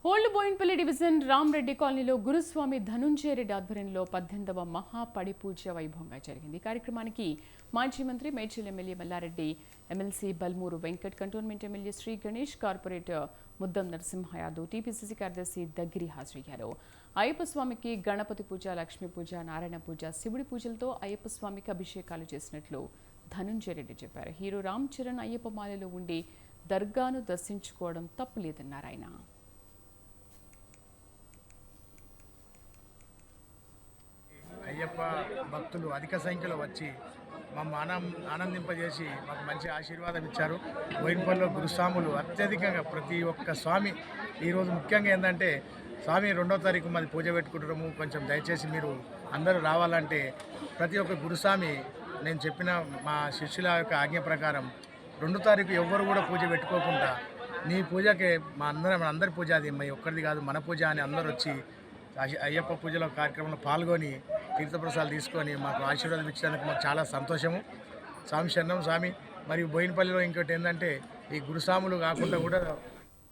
Old Boinpally division Ram Reddy కాలనీలో గురుస్వామి ధనుంజయ రెడ్డి ఆధ్వర్యంలో 18వ మహాపడి పూజ వైభవంగా జరిగింది. కార్యక్రమానికి మాజీ మంత్రి Medchal MLA Malla Reddy, MLC Balmuri Venkat, cantonment MLA Sri Ganesh, corporator Muddam Narasimha Yadav, TPCC కార్యదర్శి దగ్గరి హాజరయ్యారు. అయ్యప్ప స్వామికి గణపతి పూజ, లక్ష్మీ పూజ, నారాయణ పూజ, శివుడి పూజలతో అయ్యప్ప స్వామికి అభిషేకాలు చేసినట్లు ధనుంజయ రెడ్డి చెప్పారు. హీరో రామ్ చరణ్ అయ్యప్ప మాలలో ఉండి దర్గాను దర్శించుకోవడం తప్పులేదన్నారు ఆయన. అయ్యప్ప భక్తులు అధిక సంఖ్యలో వచ్చి మమ్మల్ని ఆనందింపజేసి మాకు మంచి ఆశీర్వాదం ఇచ్చారు. బోయిన్పల్లిలో గురుస్వాములు అత్యధికంగా ప్రతి ఒక్క స్వామి ఈరోజు ముఖ్యంగా ఏంటంటే స్వామి 2వ తారీఖు మాది పూజ పెట్టుకుంటాము, కొంచెం దయచేసి మీరు అందరూ రావాలంటే ప్రతి ఒక్క గురుస్వామి నేను చెప్పిన మా శిష్యుల యొక్క ఆజ్ఞ ప్రకారం 2వ తారీఖు ఎవ్వరు కూడా పూజ పెట్టుకోకుండా నీ పూజకే మన అందరి పూజ, అది మీ ఒక్కరిది కాదు మన పూజ అని అందరూ వచ్చి అయ్యప్ప పూజలో కార్యక్రమంలో పాల్గొని తీర్థప్రసాదాలు తీసుకొని మాకు ఆశీర్వాదం ఇచ్చినందుకు మాకు చాలా సంతోషము. స్వామి శరణం స్వామి. మరియు బోయినపల్లిలో ఇంకోటి ఏంటంటే ఈ గురుస్వాములు కాకుండా కూడా